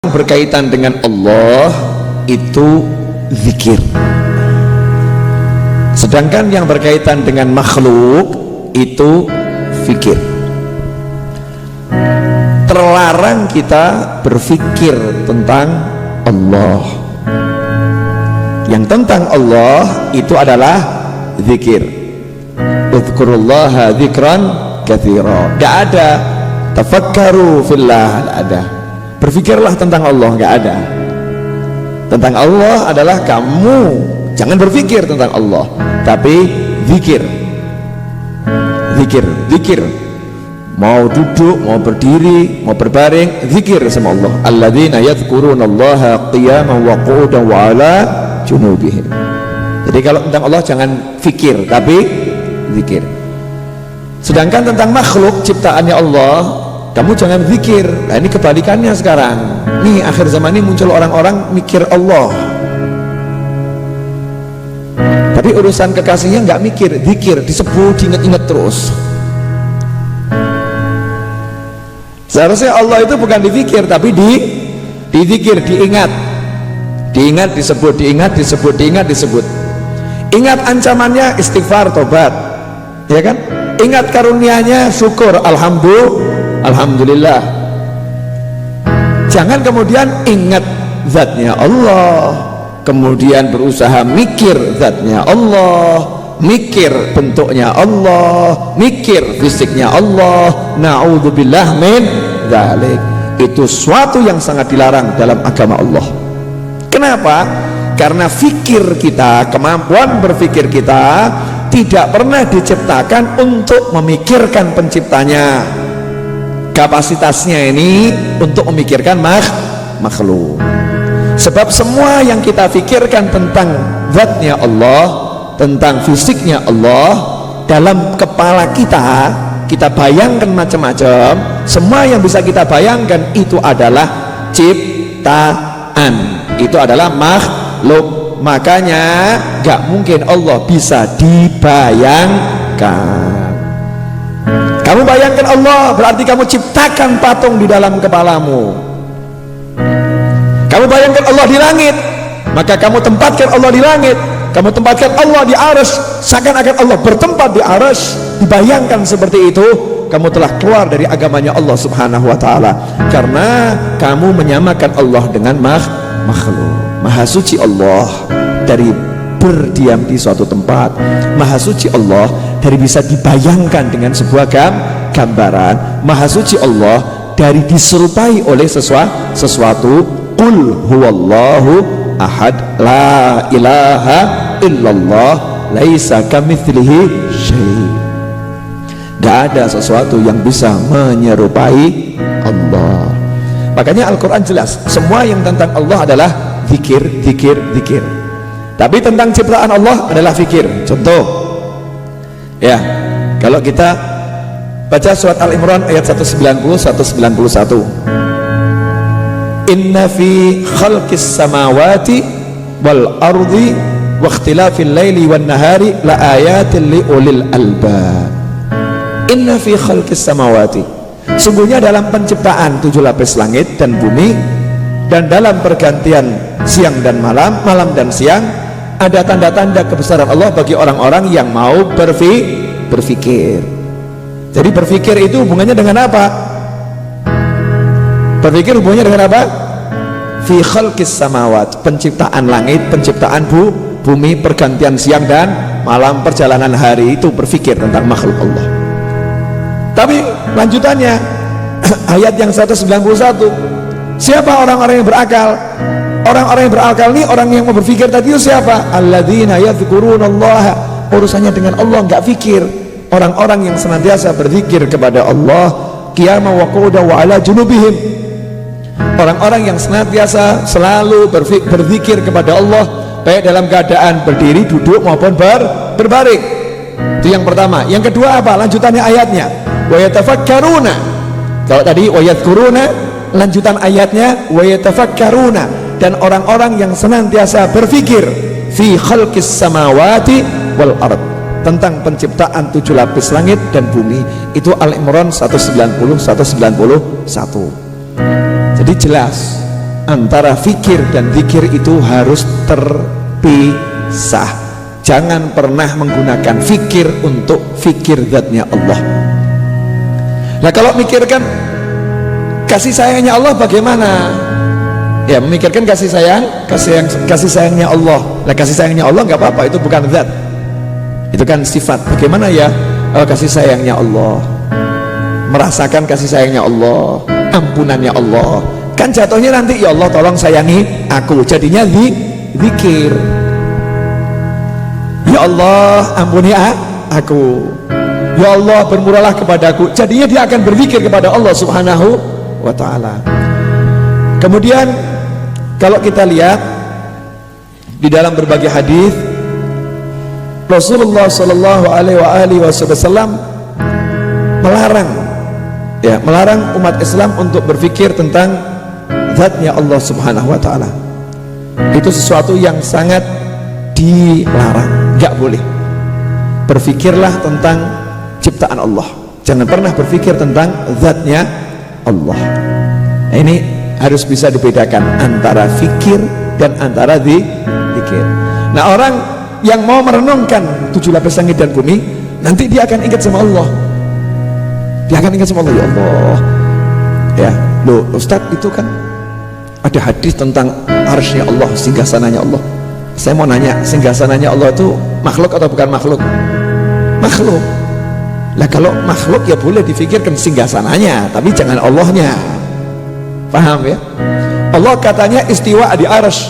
berkaitan dengan Allah itu zikir, sedangkan yang berkaitan dengan makhluk itu fikir. Terlarang kita berfikir tentang Allah. Yang tentang Allah itu adalah zikir. Udzkurullaha dzikran katsira. Enggak ada tafakkaru fillah, enggak ada. Berfikirlah tentang Allah, enggak ada. Tentang Allah adalah kamu jangan berfikir tentang Allah, tapi zikir. Zikir. Mau duduk, mau berdiri, mau berbaring, zikir sama Allah. Alladzina yadhkurunallaha qiyaman wa qu'udan wa 'ala junubihim. Jadi kalau tentang Allah jangan fikir, tapi zikir. Sedangkan tentang makhluk ciptaannya Allah, kamu jangan zikir. Nah ini kebalikannya sekarang. Nih akhir zaman ini muncul orang-orang mikir Allah, tapi urusan kekasihnya nggak mikir, zikir, disebut, diinget-inget terus. Seharusnya Allah itu bukan dipikir, tapi dizikir, diingat, disebut, disebut. Ingat ancamannya, istighfar, tobat, ya kan? Ingat karunia-Nya, syukur, alhamdulillah. Jangan kemudian ingat zatnya Allah, kemudian berusaha mikir zatnya Allah, mikir bentuknya Allah, mikir fisiknya Allah. Na'udzubillah min dzalik. Itu suatu yang sangat dilarang dalam agama Allah. Kenapa? Karena fikir kita, kemampuan berpikir kita tidak pernah diciptakan untuk memikirkan penciptanya. Kapasitasnya ini untuk memikirkan makhluk. Sebab semua yang kita pikirkan tentang zatnya Allah, tentang fisiknya Allah, dalam kepala kita bayangkan macam-macam. Semua yang bisa kita bayangkan itu adalah ciptaan, itu adalah makhluk. Makanya gak mungkin Allah bisa dibayangkan. Kamu bayangkan Allah, berarti kamu ciptakan patung di dalam kepalamu. Kamu bayangkan Allah di langit, maka kamu tempatkan Allah di langit. Kamu tempatkan Allah di arsy, seakan-akan Allah bertempat di arsy. Dibayangkan seperti itu, kamu telah keluar dari agamanya Allah Subhanahu wa ta'ala. Karena kamu menyamakan Allah dengan makhluk. Maha suci Allah dari berdiam di suatu tempat. Maha suci Allah dari bisa dibayangkan dengan sebuah gambaran. Maha suci Allah dari diserupai oleh sesuatu. Qul huwallahu ahad, la ilaha illallah, laisa kamitslihi syai'. Gak ada sesuatu yang bisa menyerupai Allah. Makanya Al-Quran jelas, semua yang tentang Allah adalah zikir. Tapi tentang ciptaan Allah adalah fikir. Contoh, ya, kalau kita baca surat Al-Imran ayat 190, 191. Inna fi khalqis samawati wal ardi wa ikhtilafil laili wan nahari la ayatin li ulil albab. Inna fi khalqis samawati, sungguhnya dalam penciptaan 7 lapis langit dan bumi, dan dalam pergantian siang dan malam, malam dan siang, ada tanda-tanda kebesaran Allah bagi orang-orang yang mau berfikir. Jadi berfikir itu hubungannya dengan apa? Berfikir hubungannya dengan apa? Fi khalqis samawat, penciptaan langit, penciptaan bumi, pergantian siang dan malam, perjalanan hari, itu berfikir tentang makhluk Allah. Tapi lanjutannya ayat yang 191, siapa orang-orang yang berakal? Orang-orang yang berakal ini, orang yang mau berfikir tadi itu siapa? Alladzina yadhkurunallaha, urusannya dengan Allah, nggak fikir. Orang-orang yang senantiasa berzikir kepada Allah, qiyaman wa qu'udan wa 'ala junubihim. Orang-orang yang senantiasa selalu berzikir kepada Allah, baik dalam keadaan berdiri, duduk maupun berbaring. Itu yang pertama. Yang kedua apa? Lanjutannya ayatnya, wa yatafakkaruna. Kalau tadi wa yadhkuruna, lanjutan ayatnya wa yatafakkaruna, dan orang-orang yang senantiasa berfikir fi khalqis samawati wal ard, tentang penciptaan 7 lapis langit dan bumi. Itu Al-Imran 190, 191. Jadi jelas antara fikir dan zikir itu harus terpisah. Jangan pernah menggunakan fikir untuk fikir zatnya Allah. Nah kalau mikirkan kasih sayangnya Allah bagaimana? Ya memikirkan kasih sayangnya Allah. Nah kasih sayangnya Allah nggak apa-apa, itu bukan zat, itu kan sifat. Bagaimana ya kasih sayangnya Allah, merasakan kasih sayangnya Allah, ampunannya Allah. Kan jatuhnya nanti ya Allah tolong sayangi aku, jadinya zikir. Ya Allah ampuni aku, ya Allah bermurahlah kepadaku, jadinya dia akan berzikir kepada Allah subhanahu wa ta'ala. Kemudian kalau kita lihat di dalam berbagai hadis, Rasulullah sallallahu alaihi wasallam melarang umat Islam untuk berpikir tentang zatnya Allah subhanahu wa ta'ala. Itu sesuatu yang sangat dilarang, nggak boleh. Berpikirlah tentang ciptaan Allah, jangan pernah berpikir tentang zatnya Allah. Nah, ini harus bisa dibedakan antara fikir dan antara zikir. Nah orang yang mau merenungkan 7 lapis langit dan bumi, nanti dia akan ingat sama Allah. Dia akan ingat sama Allah, ya Allah. Ya, loh Ustadz, itu kan ada hadis tentang arsy Allah, singgasananya Allah. Saya mau nanya, singgasananya Allah itu makhluk atau bukan makhluk? Makhluk. Lah kalau makhluk ya boleh difikirkan singgasananya, tapi jangan Allahnya. Paham ya? Allah katanya istiwa di arsy.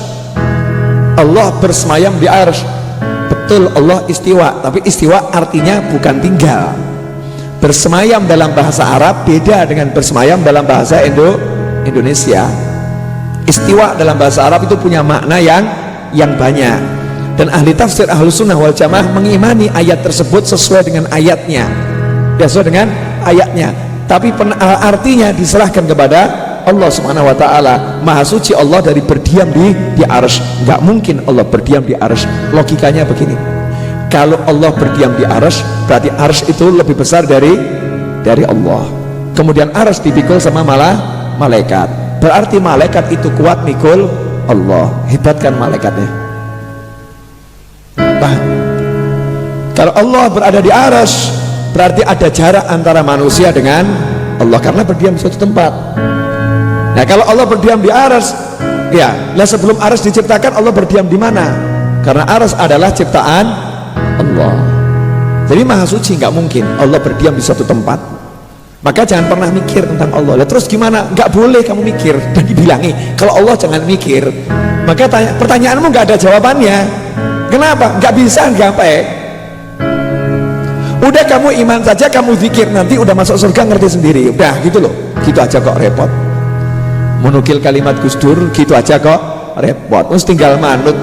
Allah bersemayam di arsy. Betul, Allah istiwa, tapi istiwa artinya bukan tinggal. Bersemayam dalam bahasa Arab beda dengan bersemayam dalam bahasa Indonesia. Istiwa dalam bahasa Arab itu punya makna yang banyak, dan ahli tafsir Ahlus Sunnah wal Jamaah mengimani ayat tersebut sesuai dengan ayatnya, sesuai dengan ayatnya, tapi artinya diserahkan kepada Allah subhanahu wa ta'ala. Maha suci Allah dari berdiam di arsy. Nggak mungkin Allah berdiam di arsy. Logikanya begini, kalau Allah berdiam di arsy, berarti arsy itu lebih besar dari Allah. Kemudian arsy dipikul sama malaikat, berarti malaikat itu kuat mikul Allah. Hebat kan malaikatnya? Paham? Kalau Allah berada di arsy, berarti ada jarak antara manusia dengan Allah karena berdiam di suatu tempat. Nah kalau Allah berdiam di arsy, ya, lah sebelum arsy diciptakan Allah berdiam di mana? Karena arsy adalah ciptaan Allah. Jadi maha suci, nggak mungkin Allah berdiam di suatu tempat. Maka jangan pernah mikir tentang Allah. Lah terus gimana? Nggak boleh kamu mikir, dan dibilangi kalau Allah jangan mikir. Maka pertanyaanmu nggak ada jawabannya. Kenapa? Nggak bisa gapai. Udah kamu iman saja, kamu zikir, nanti udah masuk surga ngerti sendiri. Udah gitu loh, gitu aja kok repot. Menukil kalimat Gus Dur gitu aja kok repot. Terus tinggal manut,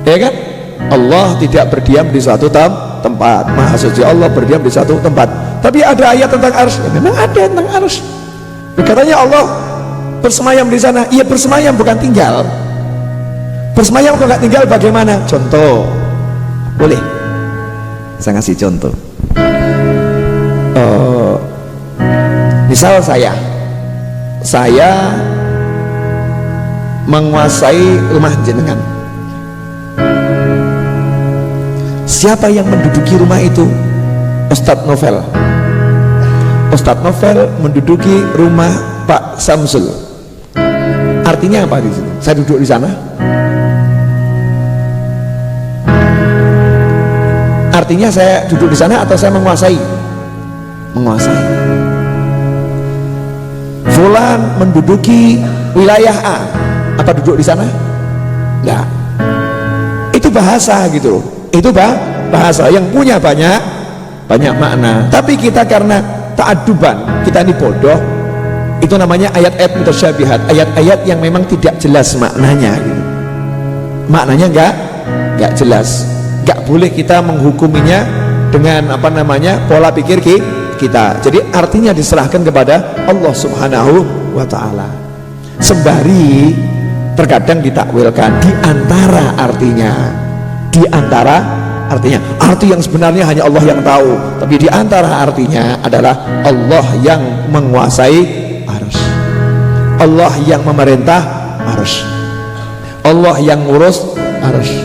ya kan? Allah tidak berdiam di suatu tempat. Maha suci Allah berdiam di suatu tempat. Tapi ada ayat tentang arsy, ya, memang ada tentang arsy. Katanya Allah bersemayam di sana. Iya bersemayam, bukan tinggal. Bersemayam kok nggak tinggal bagaimana? Contoh, boleh? Saya ngasih contoh. Misal saya menguasai rumah jenengan. Siapa yang menduduki rumah itu? Ustadz Novel. Ustadz Novel menduduki rumah Pak Samsul. Artinya apa di situ? Saya duduk di sana. Artinya saya duduk di sana atau saya menguasai? Menguasai. Fulan menduduki wilayah A, apa duduk di sana? Enggak. Itu bahasa gitu loh. Itu bahasa yang punya banyak makna. Tapi kita karena ta'aduban, kita ini bodoh, itu namanya ayat-ayat mutasyabihat, ayat-ayat yang memang tidak jelas maknanya gitu. Maknanya enggak jelas. Enggak boleh kita menghukuminya dengan pola pikir kita. Jadi artinya diserahkan kepada Allah subhanahu wa ta'ala. Sembari terkadang ditakwilkan di antara artinya, arti yang sebenarnya hanya Allah yang tahu, tapi di antara artinya adalah Allah yang menguasai arsy. Allah yang memerintah arsy, Allah yang ngurus arsy.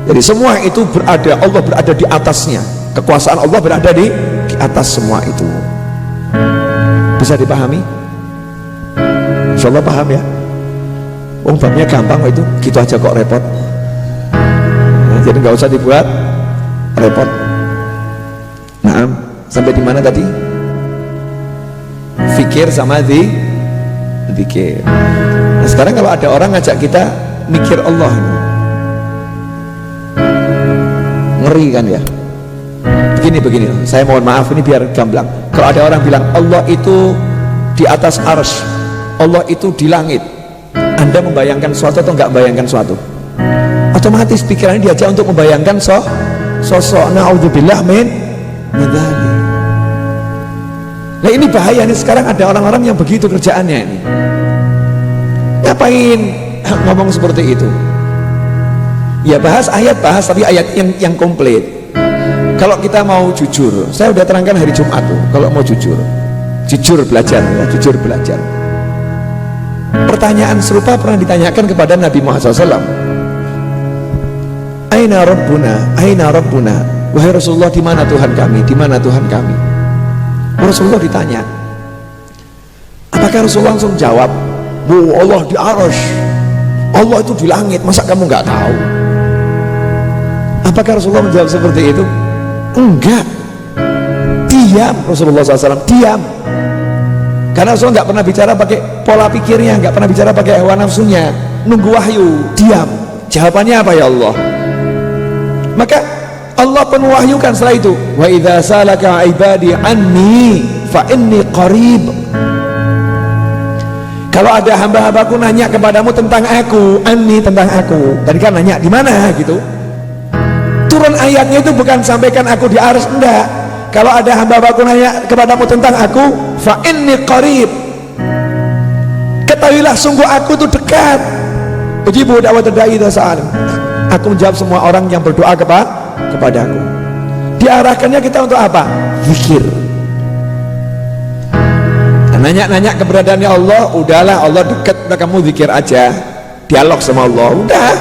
Jadi semua itu berada, Allah berada di atasnya, kekuasaan Allah berada di atas semua itu. Bisa dipahami? Insya Allah paham ya. Babnya gampang itu, gitu aja kok repot. Nah, jadi nggak usah dibuat repot. Nah, sampai di mana tadi? Fikir sama zikir. Nah, sekarang kalau ada orang ngajak kita mikir Allah, ngeri kan ya? Begini, saya mohon maaf ini biar gamblang. Kalau ada orang bilang Allah itu di atas arsy, Allah itu di langit, Anda membayangkan suatu atau enggak membayangkan suatu? Otomatis pikirannya diajak untuk membayangkan sosok. Na'udzubillah min dzalik. Nah ini bahaya nih, sekarang ada orang-orang yang begitu kerjaannya ini. Ngapain ngomong seperti itu? Ya bahas ayat, tapi ayat yang komplit. Kalau kita mau jujur, saya udah terangkan hari Jumat tuh, kalau mau jujur belajar ya, jujur belajar. Pertanyaan serupa pernah ditanyakan kepada Nabi Muhammad SAW. Aina Rabbuna, wahai Rasulullah, di mana Tuhan kami, di mana Tuhan kami? Rasulullah ditanya, apakah Rasulullah langsung jawab, Allah di arsy, Allah itu di langit, masa kamu nggak tahu? Apakah Rasulullah menjawab seperti itu? Enggak. Diam Rasulullah SAW, diam. Karena Rasulullah nggak pernah bicara pakai pola pikirnya, nggak pernah bicara pakai hawa nafsunya, nunggu wahyu, diam. Jawabannya apa ya Allah? Maka Allah pun mewahyukan setelah itu, wa idza salaka ibadi anni fa inni qarib. Kalau ada hamba-hambaku nanya kepadamu tentang aku, anni, tentang aku, tadi kan nanya di mana gitu, turun ayatnya itu bukan sampaikan aku di arsy, enggak. Kalau ada hamba-hambaku nanya kepadamu tentang aku, fa inni qarib, ketahuilah sungguh aku itu dekat. Ujibu da'wat da'i idza sa'al, aku menjawab semua orang yang berdoa kepadaku. Diarahkannya kita untuk apa? Zikir. Nanya-nanya keberadaannya Allah, udahlah, Allah dekat, udah kamu zikir aja, dialog sama Allah, udah.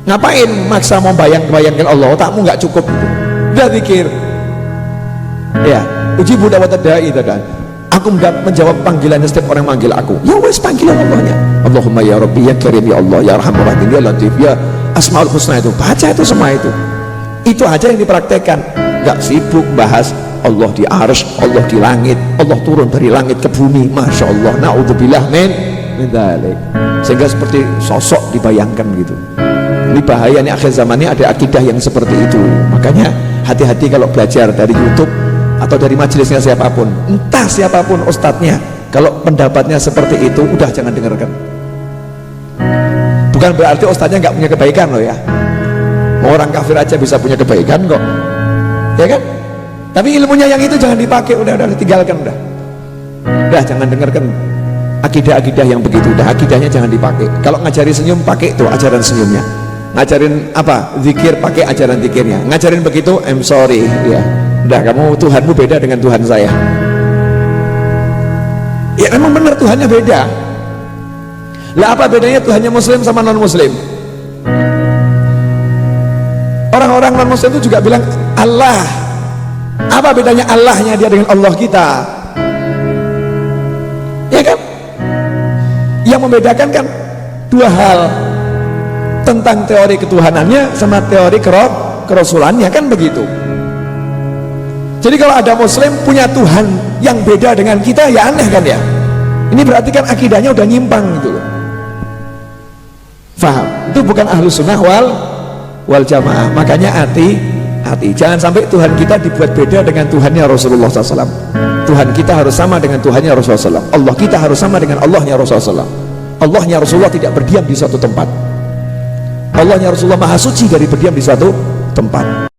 Ngapain maksa mau bayangkan Allah, otakmu nggak cukup gitu. Udah zikir ya. Ujibu da'wat da'i idza da'an, aku menjawab panggilannya setiap orang manggil aku. Ya wes, panggilan Allahnya, Allahumma ya Rabbi ya Karim ya Allah ya Arhamar Rahim ya Latif ya Asmaul Husna, itu baca itu semua itu aja yang dipraktekkan. Nggak sibuk bahas Allah di arsy, Allah di langit, Allah turun dari langit ke bumi, masya Allah, na'udzubillah min dzalik. Sehingga seperti sosok dibayangkan gitu. Ini bahaya nih, akhir zaman ini ada akidah yang seperti itu. Makanya hati-hati kalau belajar dari YouTube atau dari majelisnya siapapun, entah siapapun ustadznya, kalau pendapatnya seperti itu, udah jangan dengarkan. Bukan berarti ustadznya nggak punya kebaikan loh ya. Orang kafir aja bisa punya kebaikan kok, ya kan? Tapi ilmunya yang itu jangan dipakai, udah tinggalkan, udah jangan dengarkan akidah-akidah yang begitu, udah akidahnya jangan dipakai. Kalau ngajari senyum, pakai tuh ajaran senyumnya. Ngajarin apa? Zikir, pakai ajaran zikirnya. Ngajarin begitu, I'm sorry ya, udah, kamu Tuhanmu beda dengan Tuhan saya. Ya memang benar, Tuhannya beda. Lah apa bedanya Tuhannya Muslim sama non Muslim? Orang-orang non Muslim itu juga bilang Allah. Apa bedanya Allahnya dia dengan Allah kita? Ya kan? Yang membedakan kan dua hal, tentang teori ketuhanannya sama teori kerasulannya, kan begitu. Jadi kalau ada Muslim punya Tuhan yang beda dengan kita, ya aneh kan ya. Ini berarti kan akidahnya udah nyimpang gitu loh. Faham? Itu bukan ahlus sunnah wal jamaah. Makanya hati, jangan sampai Tuhan kita dibuat beda dengan Tuhannya Rasulullah SAW. Tuhan kita harus sama dengan Tuhannya Rasulullah SAW. Allah kita harus sama dengan Allahnya Rasulullah SAW. Allahnya Rasulullah tidak berdiam di suatu tempat. Allahnya Rasulullah maha suci dari berdiam di suatu tempat.